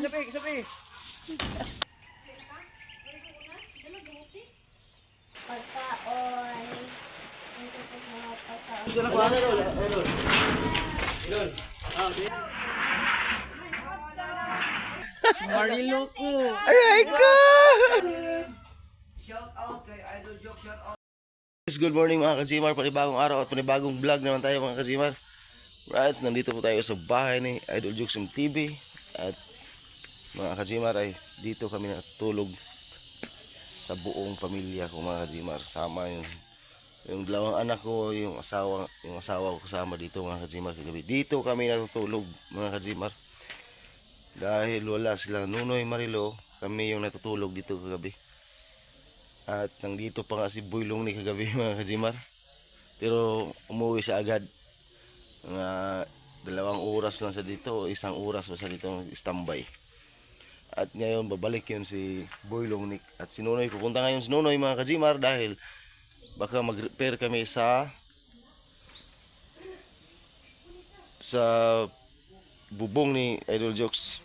Sabi. Pagkaon. Marilo ko. Aray ka! Shout out kay Idol Joke, shout out. Good morning mga ka-Gmar, panibagong araw at panibagong vlog naman tayo mga ka-Gmar. Right, nandito po tayo sa bahay ni Idol Jokes TV. At mga ka-Gmar ay dito kami natulog sa buong pamilya ko mga ka-Gmar. Sama yung dalawang anak ko, yung asawa ko kasama dito mga ka-Gmar kagabi. Dito kami natutulog mga ka-Gmar. Dahil wala silang Nunoy, Marilo, kami yung natutulog dito kagabi. At nandito pa nga si Boylong ni kagabi mga ka-Gmar. Pero umuwi siya agad. Mga 2 oras lang siya dito o 1 oras pa siya dito standby. At ngayon babalik yun si Boylong Nick at si Nunoy. Pupunta ngayon si Nunoy mga ka-Gmar dahil baka mag-repair kami sa bubong ni Idol Jokes.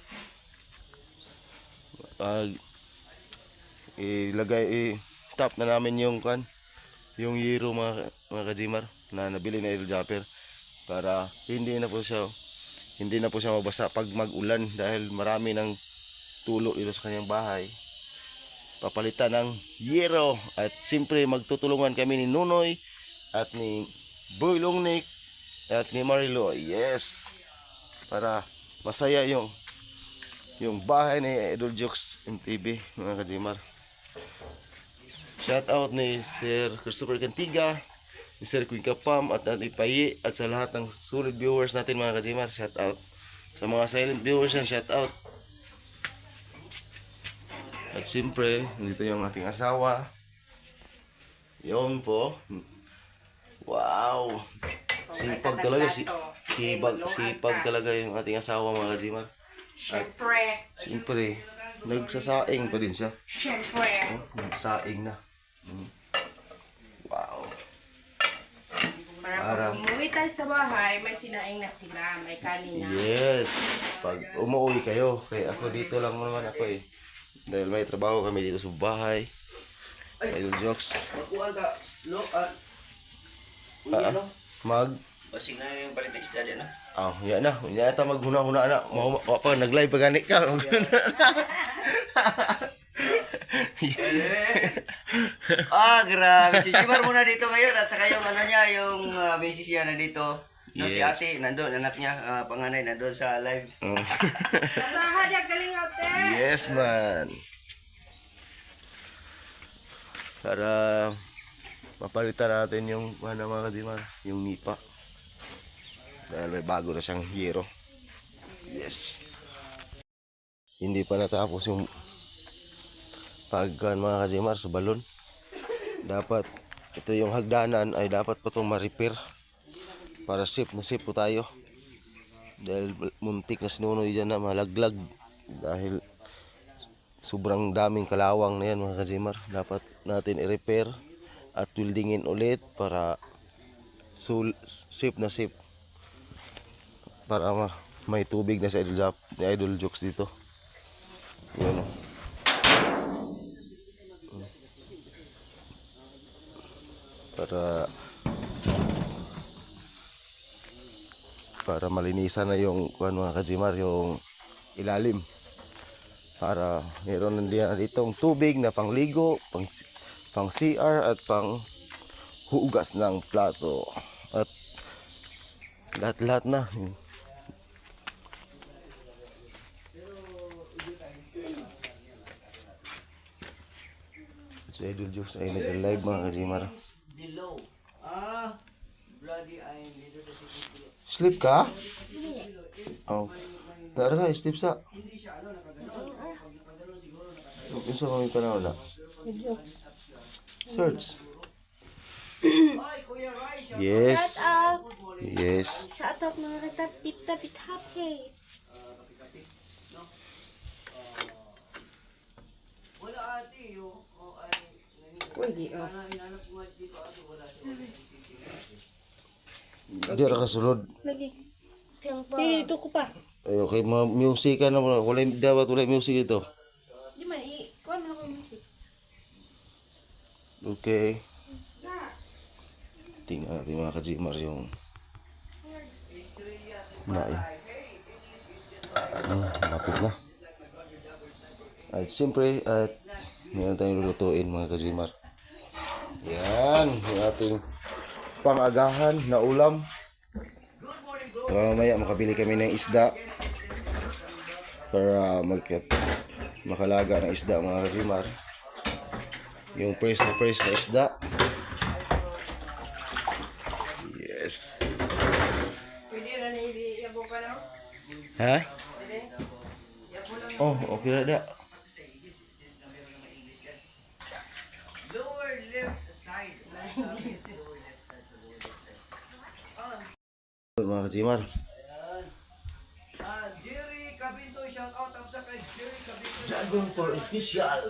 Tap na namin yung yero mga ka-Gmar na nabili na Idol Japper para hindi na po siya mabasa pag mag-ulan dahil marami ng tulo dito sa kanyang bahay. Papalitan ng yero at siyempre magtutulungan kami ni Nunoy at ni Boylong Nick at ni Marilo. Yes! Para masaya yung bahay ni Idol Jokes TV mga ka-Gmar. Shout out ni Sir Christopher Cantiga, ni Sir Queen Kapam at Ate Payi at sa lahat ng solid viewers natin mga ka-Gmar. Shout out sa mga silent viewers yan, shout out. At siyempre dito yung ating asawa. Yun po. Wow, sipag talaga, sipag talaga yung ating asawa mga ka-Gmar. Siyempre, nagsasaing pa din siya. Siyempre. Nagsaing na. Wow. Para pag umuwi tayo sa bahay, may sinaing na sila, may kanin na. Yes. Pag umuwi kayo, kaya ako dito lang naman ako eh. Dahil may trabaho kami dito sa bahay. Idol Jokes. Basing na yung palit extra dyan, no? Yan na. Yan na maghuna-huna na. Pa, nag-live pa gani ka. Grabe. Si Jimar muna dito ngayon at saka yung yung misis niya na dito. No, si Yes. ate, nandun, anak niya, panganay, nandun sa live. Kasaha niya galing ate. Yes man. Para mapalitan natin yung mga ka-Gmar, yung nipa. Dahil may bago na siyang hero. Yes. Hindi pa natapos yung pagkan mga ka-Gmar sa balon. Dapat ito yung hagdanan ay dapat pa itong ma-repair para safe po tayo. Dahil muntik na sinunoy dyan na malaglag. Dahil sobrang daming kalawang na yan mga ka-Gmar. Dapat natin i-repair at weldingin ulit para safe para may tubig na sa Idol Jokes dito. Yun o. Para malinisan na yung mga ka-Gmar, yung ilalim. Para meron na ditong tubig na pangligo, pang CR at pang hugas ng plato. At lahat na. Si Idol Jokes ay nag-live mga ka-Gmar. Below. Bloody eye, dito sa city. Sleep ka? Oh. Dara ka, sleep sa. Isa kami ka na wala. Search. Yes. Yes. Shout out mga katap-tip-tapit happy. Wala ate, Pwede Di ra kasulod. Lagi. Dito ko pa. Ay, okay, mga music ka na mo. Dapat wala music ito. Di man, kuha mo na ko yung music. Okay. Tingnan natin mga ka-Gmar yung lapit na. At siyempre, at meron tayong lulutuin mga ka-Gmar. Yan, yung ating pang-agahan na ulam. Mamaya makabili kami ng isda para makalaga ng isda mga ka-Gmar. Yung fresh na isda. Yes. Pwede na niliyabo ka na? Ha? Pwede? Yabo lang. Oh, okay na da. Lower left side. Mga ka-Gmar. Jerry Cabinto, shout out up sa kay Jerry Cabinto. Dragon for official.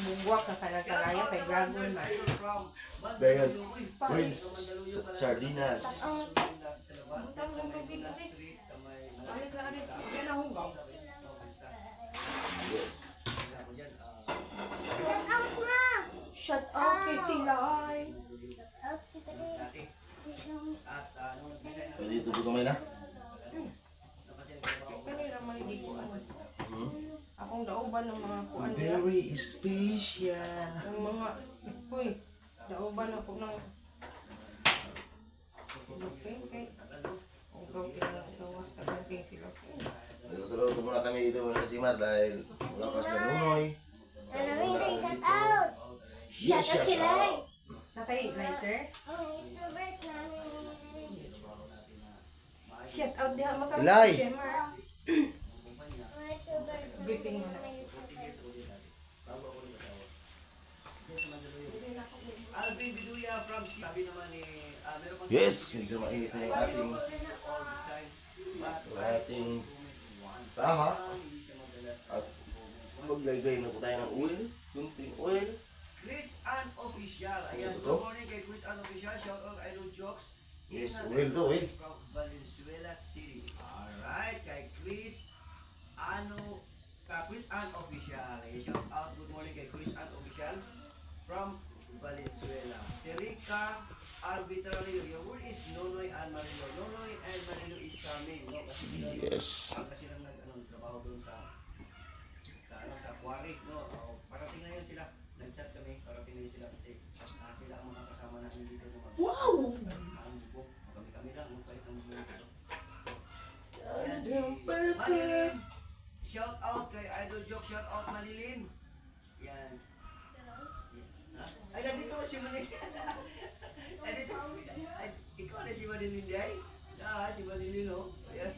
Bumbuwak ka ka ng kalaya kay Dragon man. Dahil, sardinas. Butang ng tubig kasi. Alit lang alit. Yan ang hugaw. Shut up kay Tilay. Pwede ito po kamay na? Kanina man hindi ko ano. Akong dauban ng mga kuan. Very special. Ng mga, uy, dauban ako ng siluping. Hugaw pinagawas ka ng siluping. Tulog ko muna kami dito mga ka-Gmar dahil lakas na nunoy. Shout out! Yes, Shout out sila eh! Nakay lighter? Oh, YouTubers namin. Shout out diha Ilay! makapag-share. Mga YouTubers namin. Briefing mo na. Mga YouTubers. Alvin Biduya from sabi naman ni meron pang Yes! Medyo mainit na yung ating tama. At maglagay na po tayo ng oil. Kunting oil. Chris Ann Official. Ayan, Ito? good morning kay Chris Ann Official. Shout out Idol Jokes. Yes, Ingat oil to, oil. From Valenzuela City. Alright, kay Chris Ann Official. Ayan, shout out, good morning kay Chris Ann Official from Valenzuela. Terika Arbitrary. Your word is Nonoy and Marilo. Nonoy and Marilo is coming. No? Kasi Yes. kasi lang trabaho doon sa quarry, no? Parating na yun sila. Nag-chat kami, parating na yun sila kasi sila ang mga kasama namin dito na Wow! kami lang, magpalit ng buhay ko. Manilin! Shout out kay Idol Joke, shout out Manilin! Yan. Ha? Ay, nandito si Manilin. Nandito. Ay, ikaw na si Manilin, di ay? Si Manilin, oh. Ayan.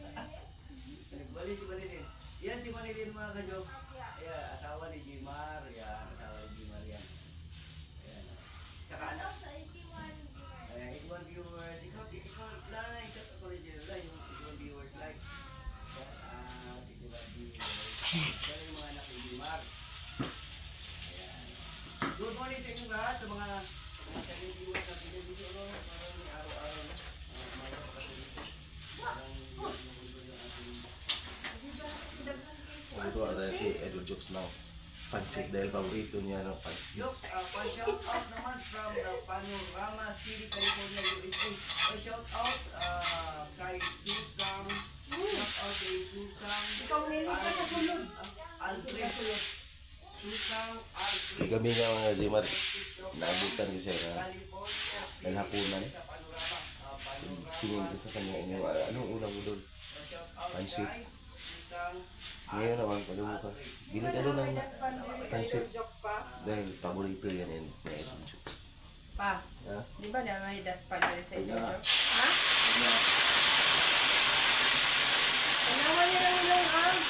Nagbali si Manilin. Yan si Manilin, mga ka-joke. Ayan, asawa ni Jimar. Yan, asawa ni Jimar yan. Ayan. Tsaka anak. Ayan, 81 viewers. Ikaw like. Shout out ko rin dyan. Like, yung 81 viewers like. Shout out, 81 viewers. Yan yung mga anak ni Jimar. Ayan. Good morning sa inyong lahat. Sa mga viewers na pinag-video, no? Parang may araw-araw na. Mga kapatid. Parang Ito na si Idol Jokes now. Pancit dahil paborito niya ng pancit. Jokes, pa-shout out naman from the Panorama City, California, USA. Pa-shout out kay Susang. Shout out kay Susang. Ikaw nili ka sa sulod. Alfred. Susang Alfred. Kami nga mga Gmar, naabutan ko siya na California. naghapunan. Sa Panorama. Tingin ko sa kanya inyo, anong ulam mo doon? Pa-shout out Pancit. kay Susang Ngayon naman, pag mo ka, bili ka doon ng pancit. Jokes pa. Dahil paborito yan yun. Idol Jokes. Pa, Ha? di ba na may daspan dali sa inyo? Wala. Jokes? Ha? Tanawan niya lang yung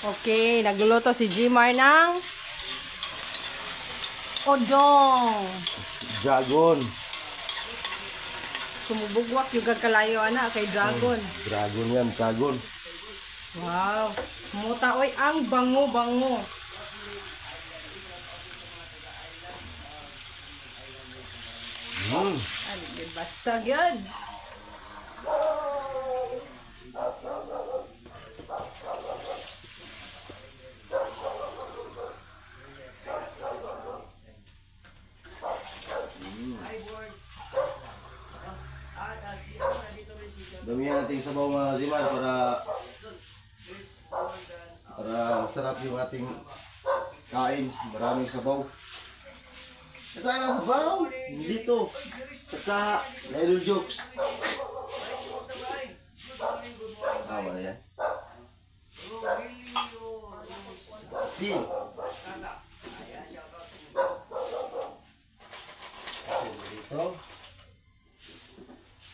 Okay, nagluluto si Jimar ng odong. Dragon! Sumubugwak yung kalayo ana kay Dragon. Dragon yan, dragon. Wow. Muta oy, ang bango-bango. Ay, basta yun. Hi, board. At si ano, nandito rin si John. Damihan natin sabaw mga kazimar There's more than para masarap yung ating kain. Maraming sabaw. Saan ang sabaw? Dito. Saka na Idol Jokes. Good morning, good morning. Tama na yan. Rogelio Sin. Tata. Ayan, shout out to you. Asin dito.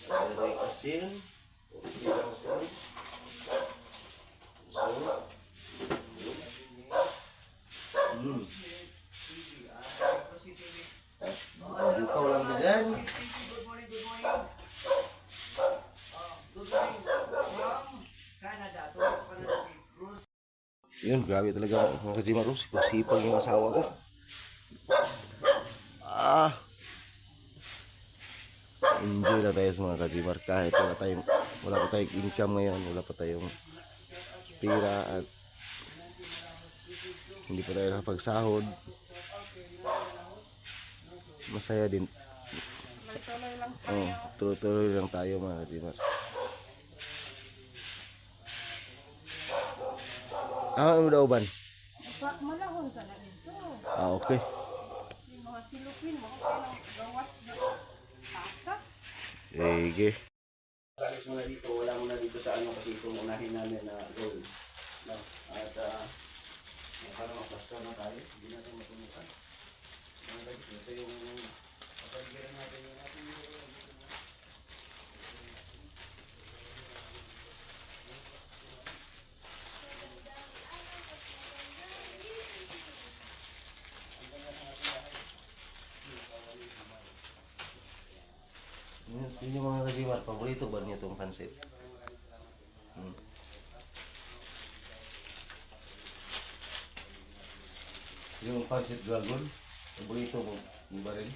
Lalagay asin. Okay lang asin. So. Bukaw lang na dyan. Good morning, good morning. Good morning from Canada. Tulog ko na si Bruce. Yun, grabe talaga mga kazimar. Sipag yung asawa ko. Enjoy lang tayo sa mga kazimar. Kahit wala pa tayong income ngayon. Wala pa tayong pera at hindi pa tayo nakapagsahod. Masaya din. Tuloy lang tayo mga kazimar. Ano daw ban? Malahon ka na dito. Okay. Yung mga silupin, mga gawas na asa. Sige. Kalis muna dito, wala muna dito sa ano kasi itong unahin namin na goal. No? At para maplasta na tayo, hindi natin matunukan. Ito yung kapaligiran natin yung ating Yun yung mga kazimar, paborito ba niyo itong pansit? Yung pansit dragon, paborito mo ba rin?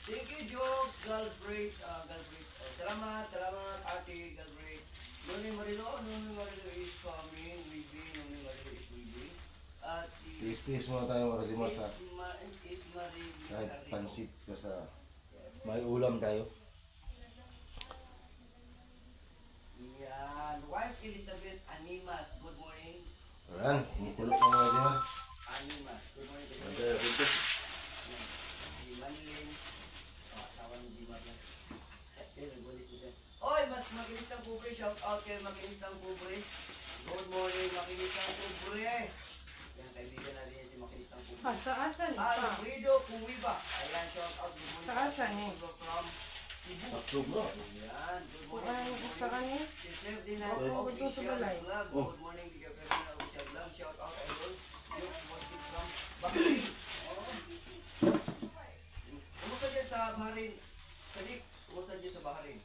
Thank you, Jokes, Galbraith, Galbraith. Salamat, Ate Galbraith. Noni Marilo is coming, Noni Marilo is leaving. At si Tis-tis muna tayo mga kazimar sa Ismarie kahit pansit basta may ulam tayo. Yan, wife Elizabeth Animas, good morning. Ayan, kumukulot mga kazimar. Animas, good morning. Okay, okay. Si Manilin, asawa ni Jimar yan. Oy, mas makinis ng pobre, shout out kay makinis ng pobre. Good morning, makinis ng pobre. Yan, kaibigan natin yan si makinis ng pobre. Asa-asa ni Ah, pa. Guido Kuwiba. Ayan, shout out, good morning. Saan eh? From Cebu. Tatlog na. Yan, good morning. Ay, gusto ka ni? Si Sir Dinan, Oh, official gusto sa balay. vlog. Good morning, Tiga Ferdinand, official vlog. Shout out, idol. Jokes, watching from Bahrain. Kumusta dyan sa Bahrain? Salik, kumusta dyan sa Bahrain?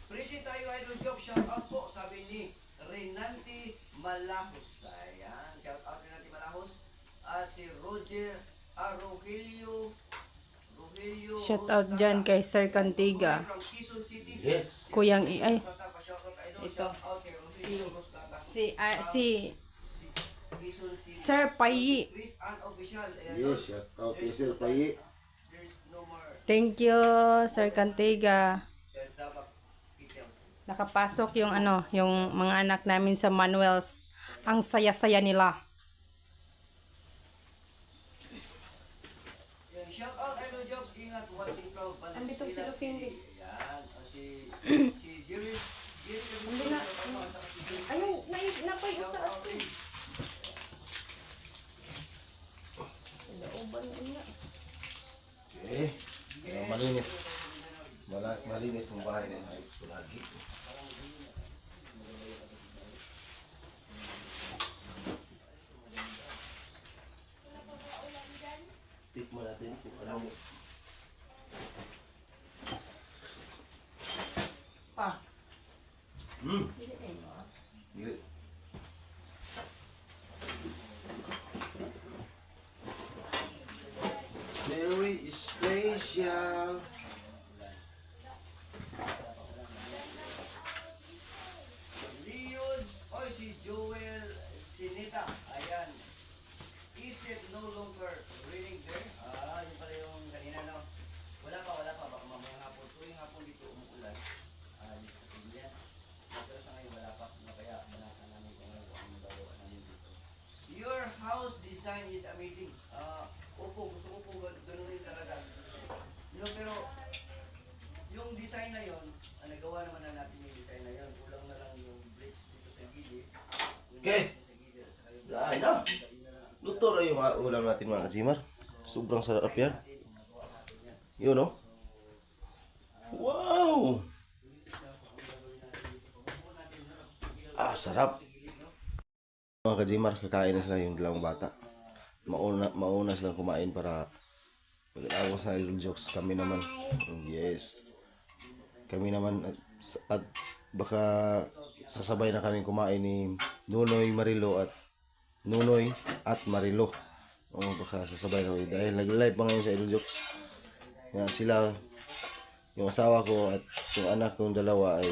Present tayo, idol joke. Shout out po, sabi ni Renanti Malahos. Ayan, shout out Renanti Malahos. At si Roger Rogelio. Shout out dyan kay Sir Cantiga. From Quezon City. Yes. Kuyang ay. Shout out, idol. Ito. Shout out kay Rogelio Roscata. Si Quezon City. Sir Payi. Chris Unofficial. Ayan, Yes, shout out kay Sir Payi. there's no more. Thank you, Sir Cantiga. There's Zabak details. Nakapasok yung yung mga anak namin sa Manuel's. Ang saya-saya nila. Yan, shout out idol jokes. Ingat watching from Valenzuela Andito si Lucindy. City. Yan, si Jerry. Hindi na. Ayun, napay Shout usa out ako. din. Nauban niya. Okay. Malinis. Malinis ng bahay ng ayos ko lahat. Dili. Very special. Leo's, oy, si Joel Sinita. Ayan. Is it no longer raining there? Yun pala yung kanina, no? Wala pa. Baka mamayang hapon. Tuwing hapon dito umuulan. Dito sa Pilihan. Pero sa ngayon wala pa. Kaya banatan namin kung ano ang magawa namin dito. Your house design is amazing. Gusto ko po ganun rin talaga. Pero yung design na yon, nagawa naman na natin yung design na yon. Kulang na lang yung bricks dito sa gilid. Okay. Ay na. Luto na yung mga ulam natin mga kajimar. Sobrang sarap yan. Yun no? Wow! Sarap. Mga kajimar, kakain na sila yung dalawang bata. Mauna silang kumain para pag-alawos na little jokes. Kami naman, yes. Kami naman at baka sasabay na kami kumain ni Nunoy at Marilo. Baka sasabay na kami dahil nag-live pa ngayon sa Idol Jokes. Nga sila, yung asawa ko at yung anak kong dalawa ay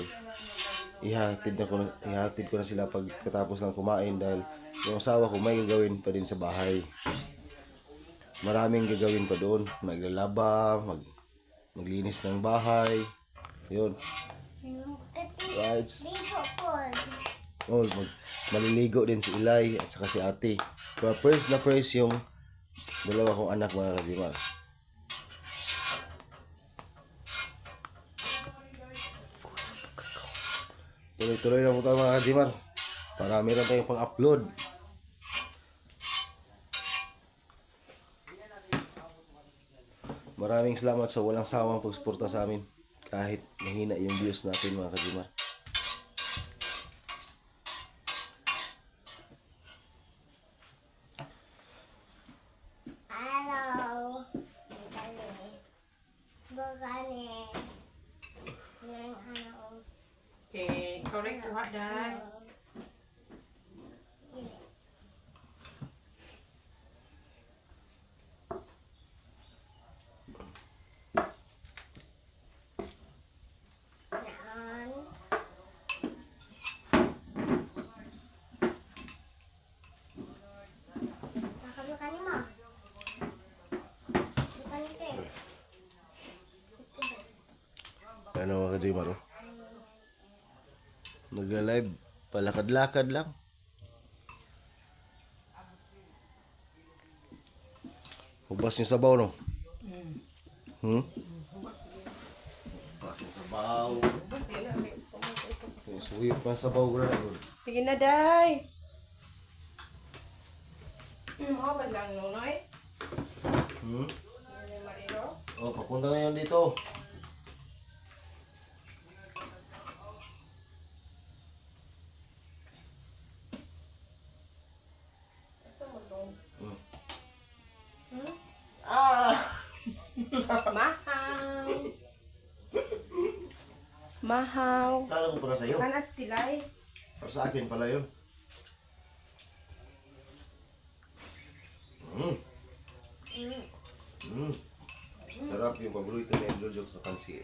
ihatid ko na sila pagkatapos lang kumain dahil yung asawa ko may gagawin pa din sa bahay. Maraming gagawin pa doon. Maglalaba, maglinis ng bahay. Yun. Right. Maliligo din si Ilay at saka si ate. Pero first na first yung dalawa kong anak mga kajimar. Tuloy-tuloy na po tayo mga kajimar. Para meron tayong pang-upload. Maraming salamat sa walang sawang pagsuporta sa amin. Kahit mahina yung views natin mga kajimar. Hello. Bukani. Yang ano. Okay, correct kuha dai. Yan. Bukani mo. Bukani te. Ano mga kajimar oh? Nagla-live, palakad-lakad lang. Hubas yung sabaw no? Hubas yung sabaw. Suyok pa sabaw ko na yun. Sige na, day. Mo ba lang Nunoy? Marilo? Papunta na yan dito. Mahaw. Kala ko para sa'yo. Kanas tilay. Para sa akin pala yun. Sarap yung paborito ni Idol Jokes na pansi.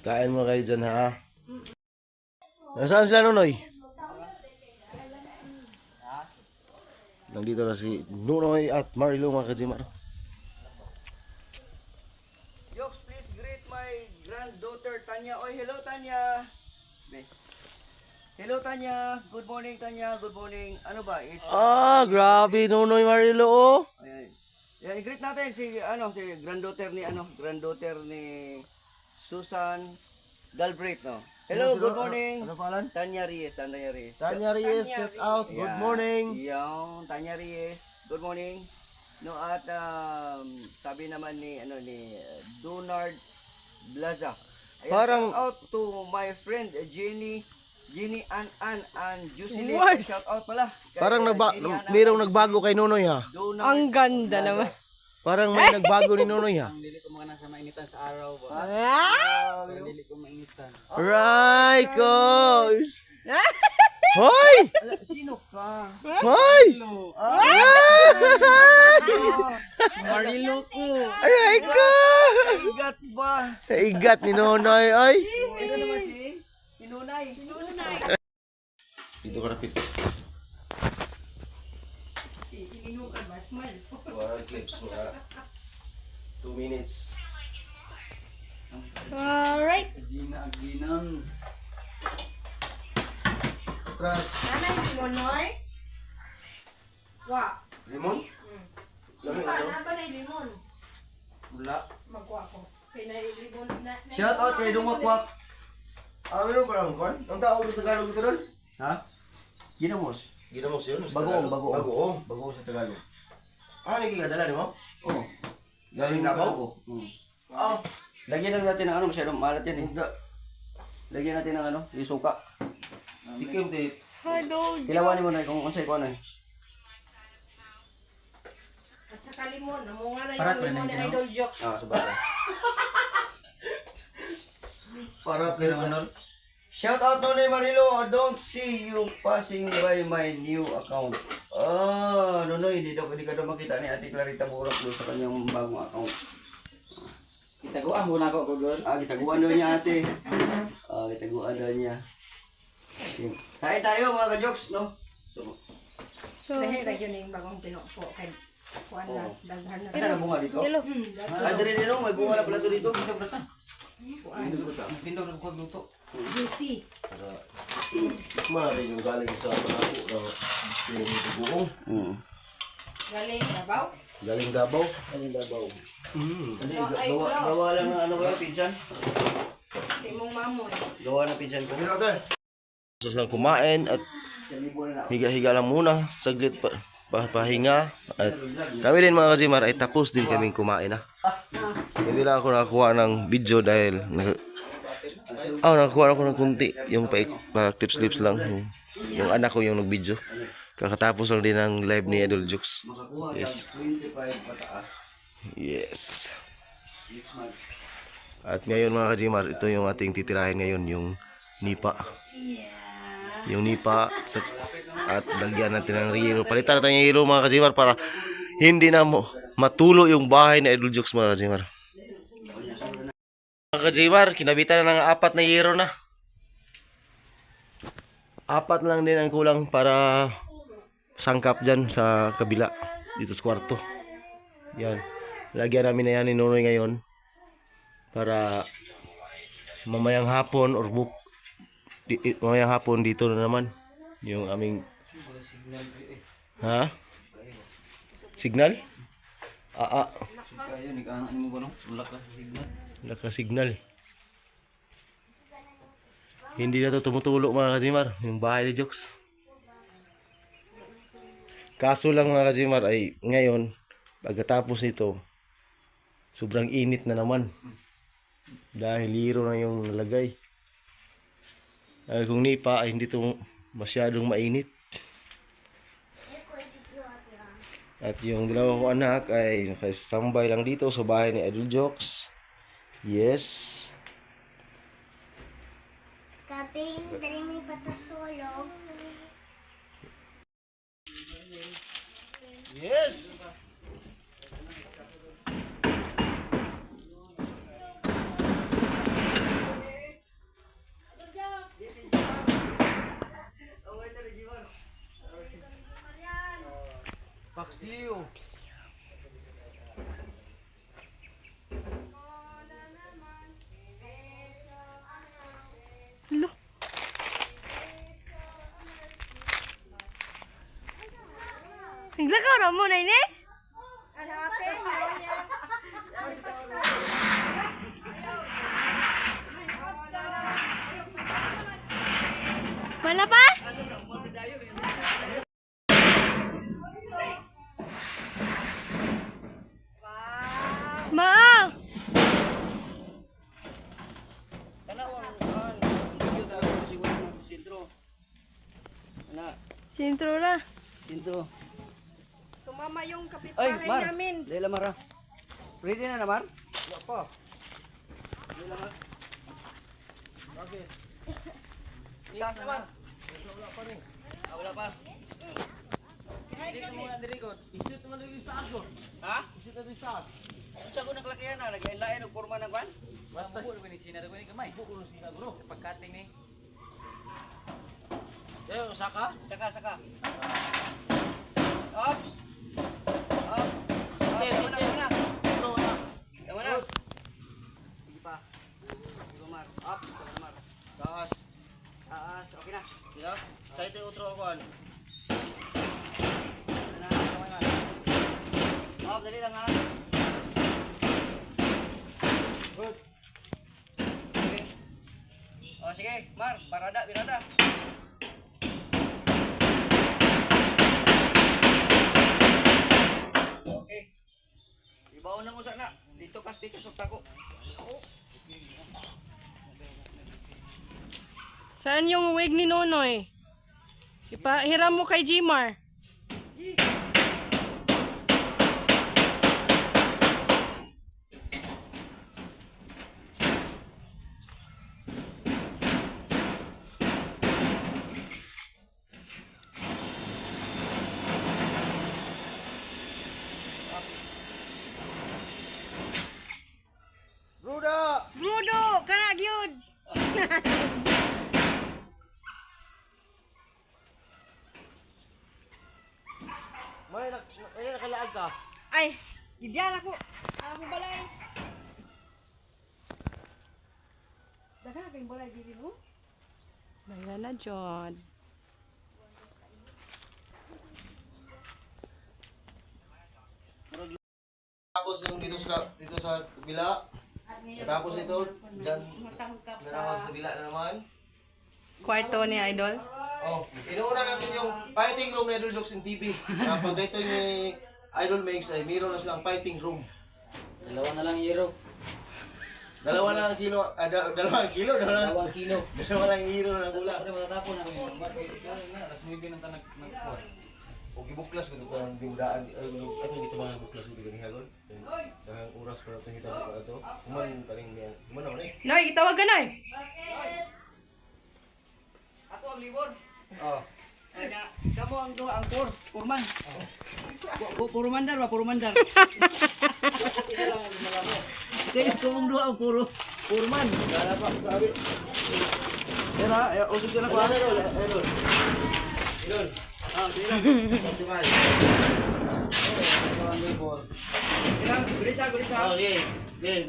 Kain mo kayo dyan ha. Nasaan sila Nunoy? Nandito na si Nunoy at Marilo mga kajimar. Jokes, please greet my granddaughter Tanya. Oy, hello Tanya. Hello Tanya. Good morning Tanya. Good morning. Ano ba? It's Grabe Nunoy Marilo oh. Ayan. Yan, i-greet natin si granddaughter ni Susan Galbraith, no. Hello, good morning. Ano pangalan? Tanya Reyes. Tanya Reyes, set out. Good morning. Yung Tanya Reyes. Good morning. No, at sabi naman ni Donald Blaza. Ayan, Parang- shout out to my friend Jenny Ann and Jocelyn. What? Shout out pala. Parang Jenny Ann merong and nagbago kay Nunoy ha. Donald Ang ganda Blaza. naman. Parang may nagbago ni Nonoy ha. Dili ko mga nasa mainitan sa araw ba? Dili ko mainitan. Right, course. Hoy! Sino ka? Hoy! Marilo ko. Aray ko! Igat ba? Igat ni Nonoy, ay. Ito naman si Nunay. Dito ka rapid. Wow, clips mga 2 minutes. Alright. Ginams. Atras. Nanay, limonoy. Wa. Limon? Lamig Iba, ito. naba na yung limon. Wala. Magkuha ko. Kaya na yung limon na. Shout out kay Dumakwak. Meron ba ang kwan? Ang tao sa Tagalog dito ron? Ha? Ginamos. Ginamos yun? sa Bagoong, Tagalog? bagoong. Bagoong. Bagoong sa Tagalog. Nagkikadala ni mo? Oo. Galing Davao? Oo. Oo. Lagyan lang natin ng ano, masyadong malat yan eh. Hindi. Lagyan natin ng ano, yung suka. Ikim date. Kilawanin mo na kung unsay ko ano eh. At saka limon. Namunga na Parat yung ba limon na ni yung Idol Jokes. Sa bagay. Para Okay naman nun. Shout out to Marilo. I don't see you passing by my new account. Nonoy, hindi ka daw makita ni Ate Clarita Burak doon sa kanyang bagong account. Itaguan mo na ako Gordon. Kitaguan daw niya ate. Kitaguan daw niya. Kain tayo mga ka-jokes, no? So, Lahi na yun yung bagong pinupo. Kaya kuhan na. Daghan na. saan ang bunga dito? Andre nino, may bunga na pala to dito. Pindog na ko luto. Juicy. Mari yung galing sa Panako na pinagbubuong. Galing Davao. Galing Davao. Hindi, gawa lang ng ano ba, pinsan? Sa imong mamoy. Gawa ng pinsan ko. Tapos lang kumain at higa-higa lang muna. Saglit pahinga. At kami din mga Kazimar ay tapos din kaming kumain na. Hindi na ako nakakuha ng video dahil nakakuha ako ng kunti. Yung pa-clips lang. Yung anak ko yung nag-video. Kakatapos lang din ng live ni Idol Jokes. Makakuha Yes. ng 25 pataas. Yes. Next month. At ngayon mga Kajimar, ito yung ating titirahin ngayon, yung nipa. Yung nipa at lagyan natin ng hero. Palitan natin yung hero mga Kajimar para hindi na matulo yung bahay ni Idol Jokes mga Kajimar. Mga Kajimar, kinabitan na ng 4 na hero na. 4 lang din ang kulang para sangkap dyan sa kabila dito sa kwarto. Yan. Lagyan namin na yan ni Nonoy ngayon para mamayang hapon or mamayang hapon dito na naman yung aming signal? Kaya ni kanang mo ba no? Ulak ka sa signal. Laka signal. Hindi na to tumutulo mga Kajimar yung bahay ni Jokes. Kaso lang mga Kajimar ay ngayon pagkatapos nito sobrang init na naman dahil hiro na yung nalagay. Kung nipa ay hindi to masyadong mainit. At yung dalawa ko anak ay nakasambay lang dito sa bahay ni Idol Jokes. Yes. Kaping dali may patutulog. Yes. Paksiw. Naglakaw na mo na Ines? Wala pa? Ma! Sintro na. Sintro. Sumama yung Ay, kapitbahay Mar. namin. Leila Mara. Ready na naman? Wala pa. Hindi naman. Bakit? Taas naman. Wala pa rin. Wala pa. Dito muna dirikot. Isit naman yung listaas ko. Ha? Isit na listaas. Sa ko naglakihan na, nag-ilain og porma ng kwan. Mabuo ko ni sinara ko ni kamay. Buko ng sina bro. Sa pagkating ni. Eh, saka? Saka. Ops. Ops. Sige. Bro, wala. Tama na. Sige pa. Sige Mar. Ops. Tama Mar. Taas. Taas. Okay na. Kaya, sa ito utro ako ano. Tama na. Ops, dali lang ha. Good. Sige. Oh, sige. Mar, birada. Okay. Ibaon lang usa na. Dito kas og tako. Saan yung wig ni Nonoy? Ipahiram mo kay Gmar. Ruda! Rudo, kana gyud. May nakalaag ka. Ay, gidyan ako. Ako balay. Dagan kay balay dili mo. Mayra na jud. Tapos yung dito sa kabila. Tapos ito, dyan. Tapos sa kabila na naman. Kwarto ni Idol. Oh, inuuna natin yung fighting room ni Idol Jokes in TV. Kapag dito ni Idol Makes ay mayroon na silang fighting room. Dalawa na lang hero. Dalawa lang kilo, dalawang kilo. Dalawa kilo. Dalawa lang hero ng gula. Pare matatapon na kami. Alas 9 nang tanag nagkuha. O gibuklas ko ito ang diudaan. Ato dito mga buklas ko ito ni Hagol. Dahang oras pa natin kita buka ito. Human taning niya. Human naman eh. Noy, itawag ka Noy. Ato ang libon. Oh. Kaya kamo ang duha ang kurman. Purumandar ba purumandar. Kaya ko ang duha ang kurman. Kala sa sabi. Era, usig ka na ko. Idol. Ah, sige lang. Optimal. Dalawa ang libor. Sige lang, gulitsa. Oh, game. Ge.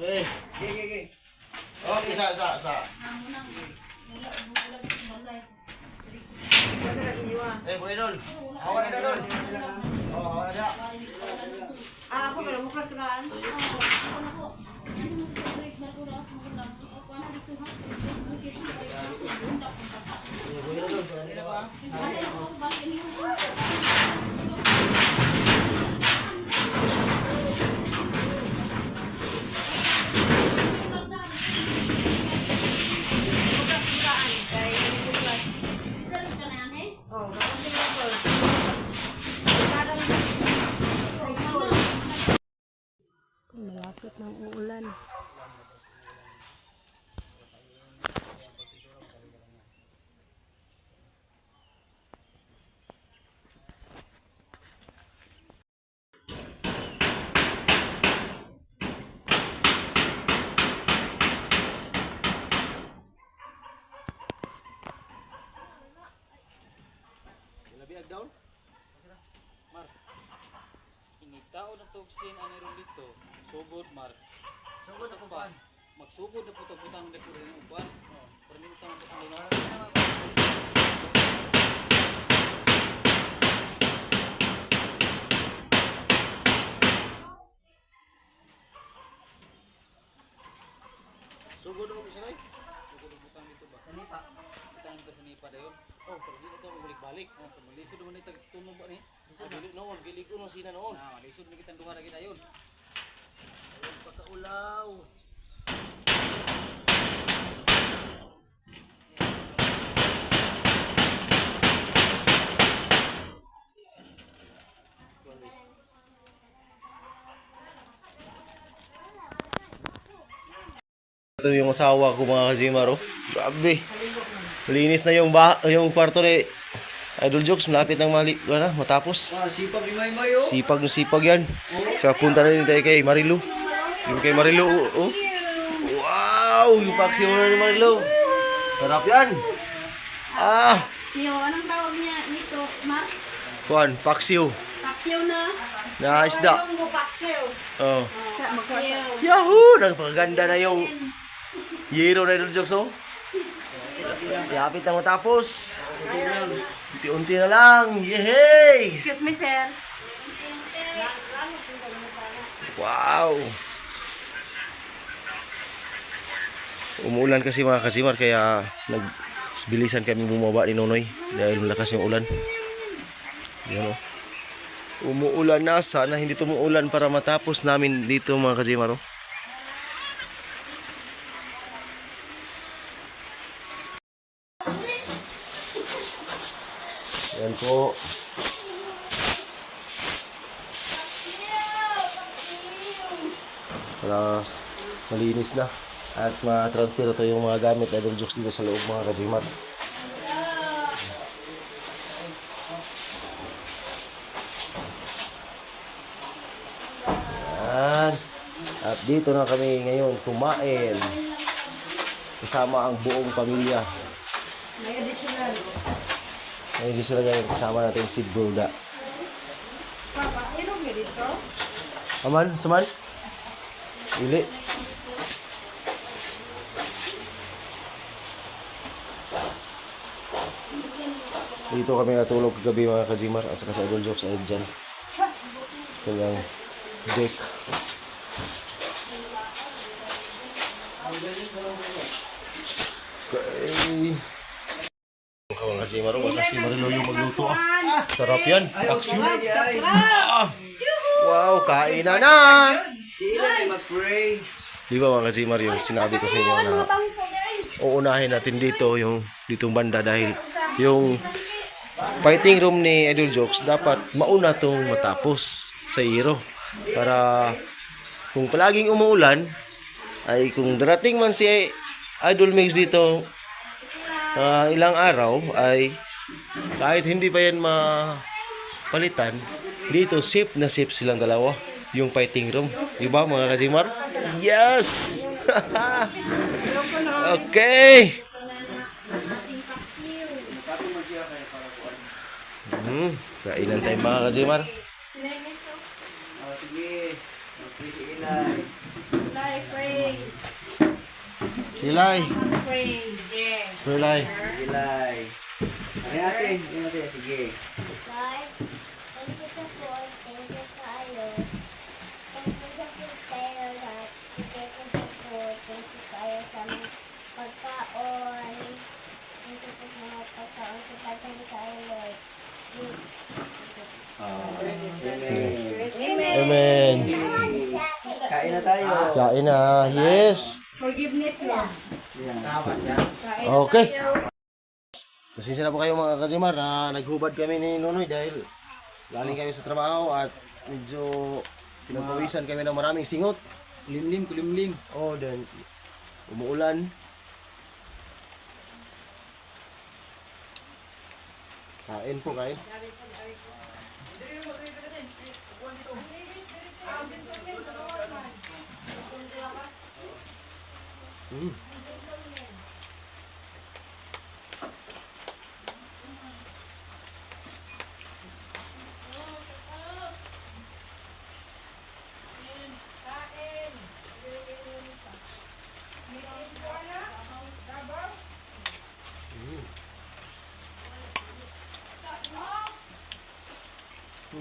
Okay, sa. Eh, Bu Idol. Awan na Idol. Oh, awan na. Ako pero mukha kuraan. Malapit ng uulan. Labiag down. Initao na toksin ani ron dito. Sugod Mark. Sugod ako pa. Magsugod na puto-putang na ko rin upan. Perminta mo sa lima. Sugod mo bisa nay. Sugod na putang dito ba? Sanipa. Putang dito sa nipa dayon. Oh, pero di na to balik-balik. Oh, malisod mo ni tagtunog ba ni? Dili noon, gilig ko nung sina noon. Na, malisod na kitang duha ra gid ayon. Pagkaulaw. Ito yung asawa ko mga kajimar, oh. Grabe. Malinis na yung kwarto ni Idol Jokes. Malapit nang matapos. Sipag ni Maymay, oh. Sipag na sipag yan. Sa punta na din tayo kay Marilu. Yung kay Marilu, oh. Wow! Yung paksiw na ni Marilu. Sarap yan. Ah! Siyo, anong tawag niya nito, Mark? Kuan, paksiw. Paksiyo na. Na isda. Yung paksiyo. Oh. Paksiyo. Yahoo! Nagpaganda na yung yero na Idol Jokes, oh. Yapit na matapos. Unti-unti na lang. Yehey! Excuse me, sir. Wow! Umuulan kasi mga kasimar kaya nagbilisan kami bumaba ni Nonoy dahil malakas yung ulan. Yan o. Umuulan na. Sana hindi tumuulan para matapos namin dito mga kasimar. Oh. Yan po. Para malinis na at ma-transfer ito yung mga gamit na Idol Jokes dito sa loob mga kajimar. Yan. At dito na kami ngayon kumain kasama ang buong pamilya. May additional ngayon kasama natin si Bulda. Papa, irong dito? Aman, saman? Ili. Dito kami natulog kagabi mga kajimar at saka sa Idol Jokes ay dyan. Sa kanyang deck. Okay. Mga kajimar, wala si Marilo yung magluto ah. Sarap yan. Aksyon. Ah. Wow, kain na na! Sila ni mag-pray. Di ba mga kajimar yung sinabi ko sa inyo na uunahin natin dito yung ditong banda dahil yung fighting room ni Idol Jokes dapat mauna tong matapos sa Iro para kung palaging umuulan ay kung darating man si Idol Mix dito ilang araw ay kahit hindi pa yan mapalitan dito safe na safe silang dalawa yung fighting room, di ba mga kajimar? Yes! Okay! Kainan tayo mga kajimar. Sige. Mag-pray si Ilay. Ilay! Ilay! Ilay. Ari natin. Sige. Lord, thank you sa food. Thank you kayo. Thank you sa food kayo lahat. Thank you sa food. Thank you kayo sa mga pagkaon. Thank you sa mga pagkaon sa pagkaon kayo, Lord. Please. Amen! Kain na tayo. Kain na! Yes! Forgiveness lang. Okay! Pasensya na po kayo mga kajimar na naghubad kami ni Nonoy dahil galing kami sa trabaho at medyo pinagpawisan kami ng maraming singot. Kulimlim. Oh, then umuulan. Kain po, kain.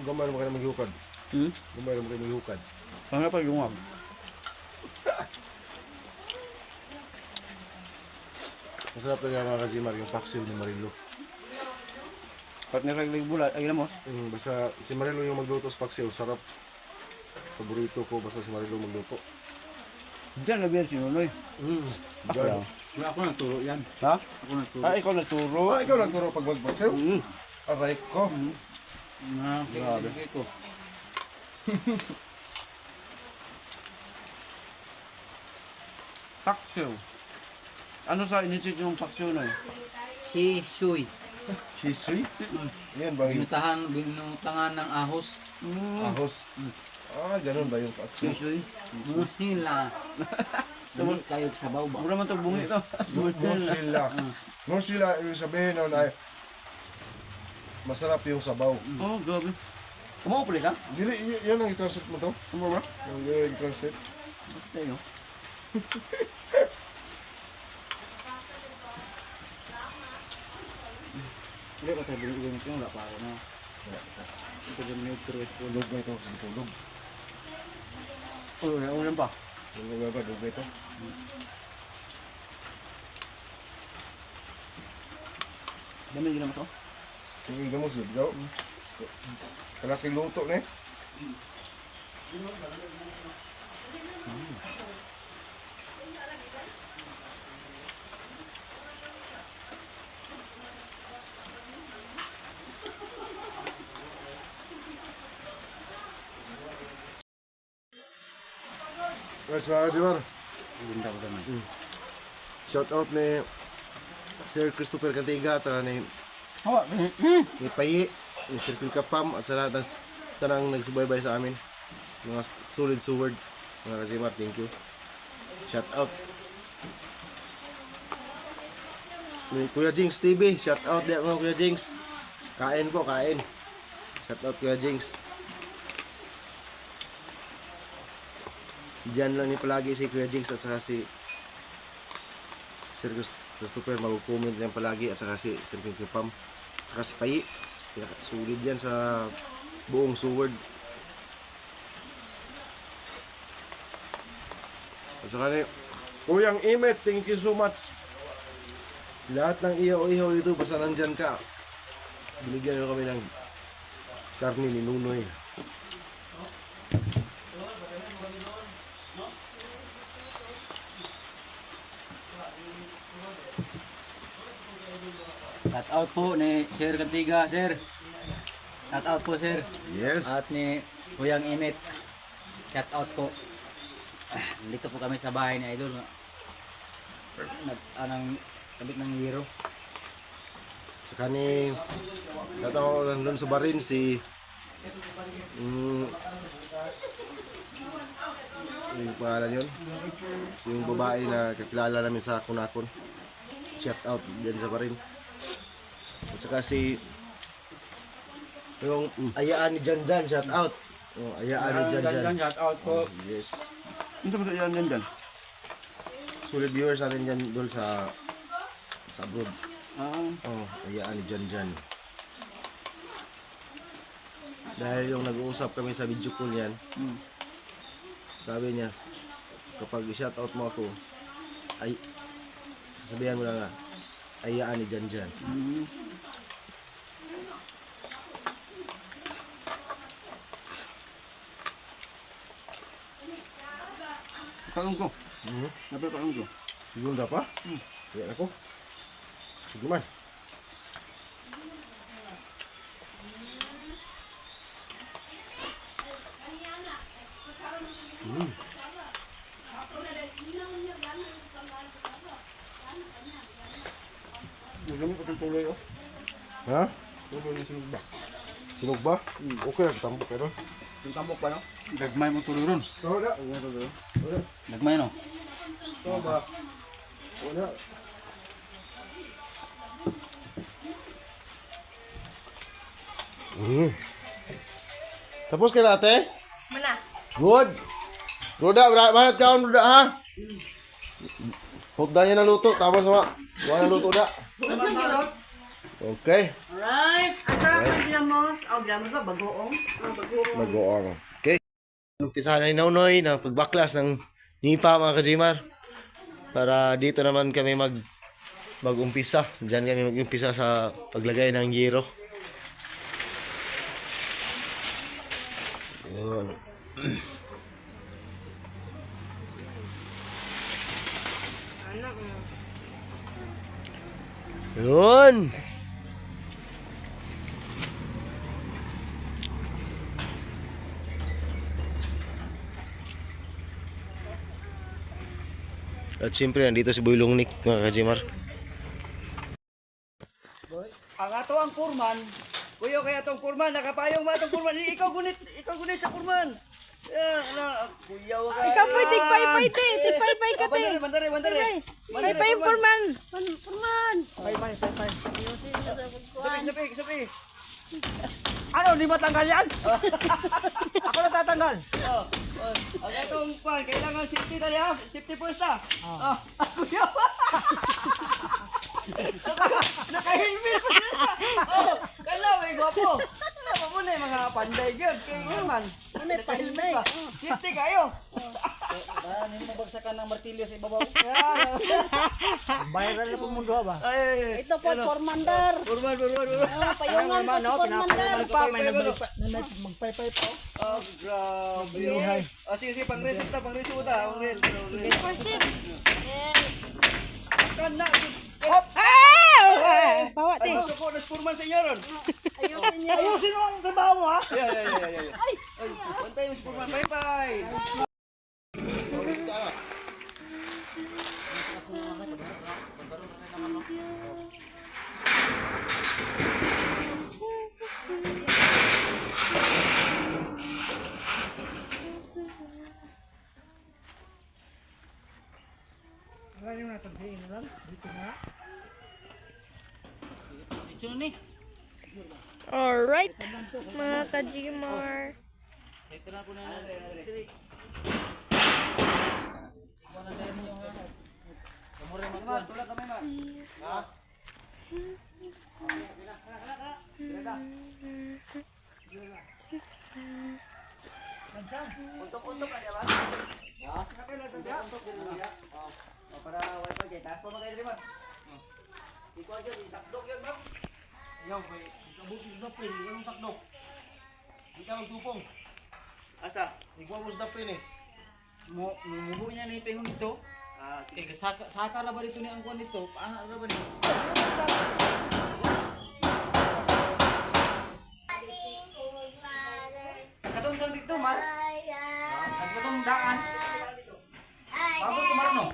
Gamay naman kayo maghihukad. Gamay naman kayo maghihukad. Ano pa yung wag? Masarap talaga mga kajimar yung paksiw ni Marilo. Pat ni Raglig Bulat, ay lamos. Basta si Marilo yung magluto sa paksiw, sarap. Paborito ko basta si Marilo magluto. Diyan na biyan si Nunoy. Diyan. Ako nagturo yan. Ha? Ako nagturo. Ah, ikaw nagturo. Ikaw nagturo pag magpaksiw? Aray ko. Ah, grabe. Ko. Paksyo. Ano sa inisit yung paksyo na eh? Si Shui. Shisui? Yan ba yung Binutangan ng ahos. ahos? Ganun ba yung paksyo? Shui. Hila. Hindi kayo sabaw ba? Mura man ito bungi ito. Morsila. Morsila, ibig sabihin nun ay masarap yung sabaw. Oh, grabe. Kumaw pala ka? Dili, yan ang i-translate mo to? Ano ba? Yung i-translate? Tayo. Hindi ko tayo binigyan ito yung lapa ko na. Ito yung minute Tulog na ito. Tulog. Ulan pa. Tulog na ba? Tulog na ito. Dami ginamas ko. Tingin ka mo, Zubgaw. Kalas kay luto na eh. Right, mga kajimar. Shout out ni Sir Christopher Cantiga at saka ni Payi, ni Sir Phil Kapam at sa lahat ng tanang nagsubaybay sa amin. Mga solid sword, mga kajimar, thank you. Shout out. Ni Kuya Jinx TV, shout out din mga Kuya Jinx. Kain po, kain. Shout out Kuya Jinx. Diyan lang ni palagi si Kuya Jinx at saka si Sir Christopher mag-comment yan palagi at saka si Sir Kipam at saka si Payi. Sulit yan sa buong sword. At saka ni Kuyang Imet, thank you so much. Lahat ng ihaw-ihaw dito basta nandyan ka. Binigyan nyo kami ng karni ni Nunoy. Shout out po ni Sir Cantiga, sir. Shout out po, sir. Yes. At ni Kuyang Imit. Shout out po. Dito po kami sa bahay ni Idol. Anong kabit ng hero. Saka ni natawag ko nandun sa barin si yung pangalan yun, yung babae na kakilala namin sa Kunakon. Shout out dyan sa barin. At saka si yung ayaan ni Janjan, shout out. Ayaan ni Janjan. Shout out po. Yes. Hindi ba yan dyan? Solid viewers natin dyan doon sa abroad. Ah, Ayaan ni Janjan. Dahil yung nag-uusap kami sa video call niyan, sabi niya, kapag i-shout out mo ako, ay, sasabihan mo lang nga, ayaan ni Janjan. kalong ko. Sabi kalong ko. Segunda pa? Ayan ako. Sige man. Gamit ko itong tuloy, oh. Ha? Tuloy yung sinog ba? Sinog ba? Okay lang, tambok pero. Yung tambok pa, no? Nagmay mo tuloy ron. Wala. Nagmay, no? Wala. Wala. Tapos ka na, ate? Mana? Good. Roda, banat kaon, Roda, ha? Huwag na niya naluto. Tapos sama. Huwag na luto na. Okay. Alright. Ang sarap ng ginamos. Oh, ginamos ba? Bagoong? Bagoong. Mag-oong. Okay. Umpisahan na ni Nonoy na pagbaklas ng nipa, mga kajimar. Para dito naman kami mag-umpisa. Diyan kami mag-umpisa sa paglagay ng yero. Yun. Yun. At siyempre, nandito si Boy Longnik, mga kajimar. Ang ato ang purman, kuyo kaya atong purman, nakapayong ba atong purman? Ikaw gunit sa purman. Kuyaw ka. Ikaw po, tigpay-pay te. Tigpay-pay ka te. Mandari. Pay-pay Purman. Purman. Sabi. Ano, di matanggal yan? Ako na tatanggal. Ang atong pan, kailangan safety tali ha. Safety first ha. Kuyaw. Naka-helmet pa na. Kala, may gwapo. Ano mo na yung mga panday girl? Kaya naman. Ano yung pa-helmet? Safety kayo. Ano yung mabagsakan ng martilyo sa ibabaw? Viral na po mundo ba? Ay, Ito po, Purmandar. Purman. Payungan po si Purmandar. Magpaypay pa. Oh, grabe. Sige, pang-resita. Kan na. Bawa te. Ay, gusto ko na Purman sa inyo ron. Ayusin mo ang trabaho mo ha? Ay. Bantay mo si Purman. Bye. Ito ni. Alright, mga ka-Gmar. Ito na po na yan. Wala na yan yung ano. Kamura magkuhan. Tulad kami ma. Untok ka diba? Para wifi kay taas pa mga diri man. Ikaw aja di sakdok yan bang? Ayaw, may kabutis na pin, yung sakdok. Hindi ka magtupong. Asa? Ikaw mo sa pin eh. Mubo niya ni pengon dito. Kaya saka na ba dito ni ang kuhan dito? Paano na ba dito? Katong dito, Mar. Katong daan. Bago tumaran no?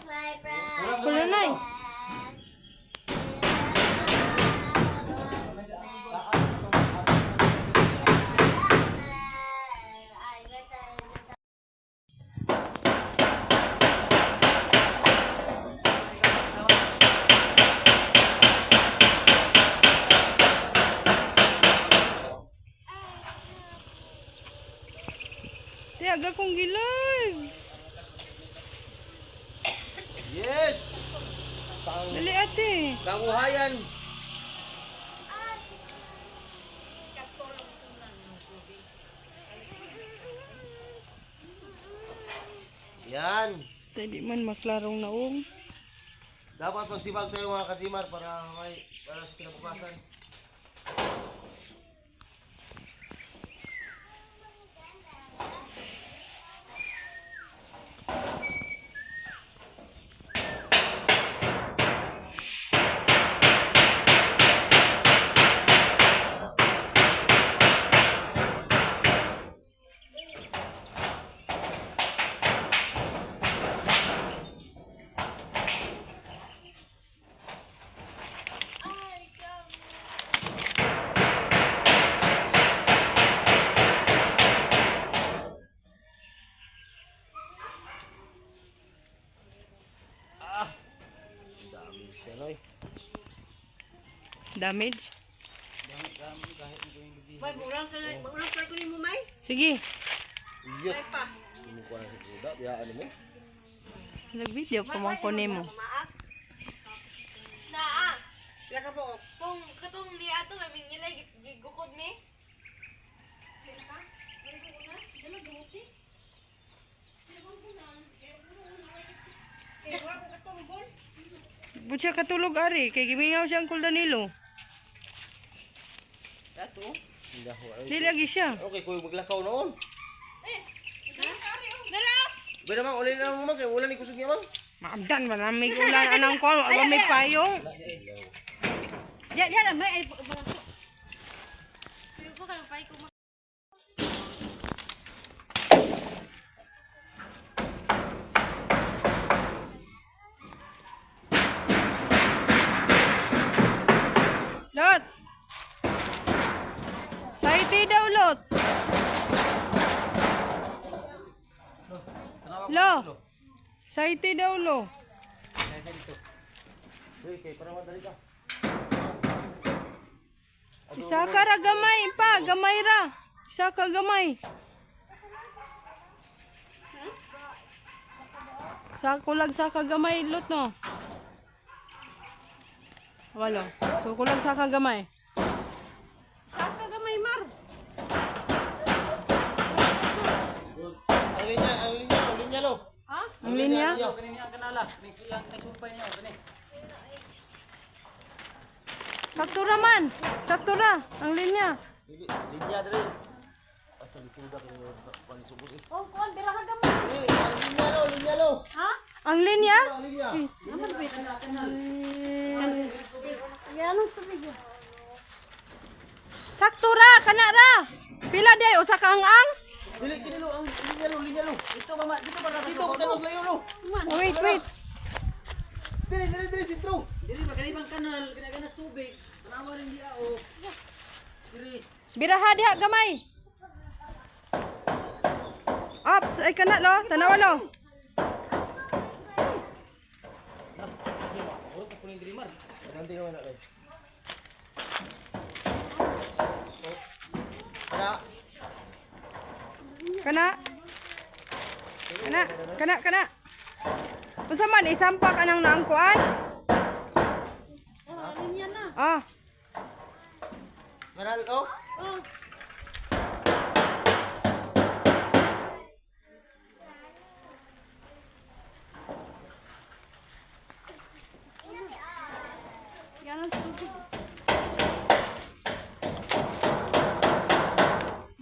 Kulo na eh. Te, aga kong gilag. Yes! Dali ate. Panguhayan! Yan! Hindi man maklarong naong. Dapat magsibag tayo mga kasimar para sa kinabukasan. Damage? Mag-ulang ko ni mo, May? Sige. Iyot! Sumukuha na sa kuda, biyaan mo. Nag-video pa man ko nimo. Maak? Naa, Laka po. katong ni ato kami nila gigukod mi. Ba't siya katulog ari? Kay gimingaw siyang Kul Danilo. Hindi ako. Di lagi siya. Okay, kung maglakaw noon. Dala! Ba naman, uli na naman, kaya wala ni kusog niya mang. Maabdan ba na may ulan anang ko? Wala may payong. Yan, may. Tuyo ko kayo pay ko. Excited daw lo. Uy, kay para madali ka. Isa ka ra gamay pa, gamay ra. Isa ka gamay. Sa kulag sa kagamay lot no. Walo. So kulag sa kagamay. Sa kagamay mar. Ang linya lo. Ang linya. Kanina ang kanala. May suyang nagsumpay niyo. Kani. Saktura man. Saktura. Ang linya. Linya dali. Asa disuda kini panisubod eh. Oh, kuan bira ka gamay. Ang linya lo. Ang linya? Ang linya. Yan ang tubig. Saktura kana ra. Pila day usa ka ang? Dili kini lo, ang linya lo. Dito ba dito ba Dito ko tanos layo lo. Wait, wait. Dili sitro. Diri ba kanibang kanal, ginaganas tubig. Tanawa rin di ao. Diri. Biraha diha gamay. Up, ay kana lo, tanawa lo. Nanti ka na kay. Kana. Kana. Kana. Unsa man isampa ka nang naangkuan? Linya na. Ah, Manal lo. Yan ang tubig.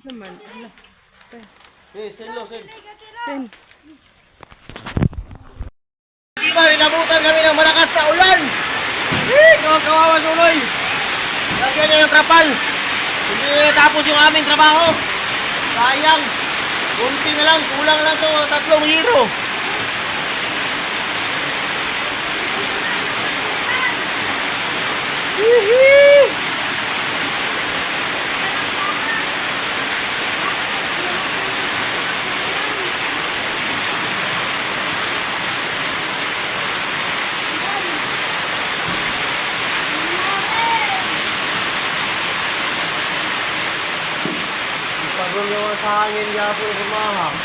naman. Sen lo, sen. Sen. Diba, inabutan kami ng malakas na ulan. Kawawa suloy. Lagyan niya yung trapal. Hindi na natapos yung aming trabaho. Sayang. Kunti na lang, kulang lang to 3 hiro. Hihi! Pagod yung sa hangin, gapo, kumahang.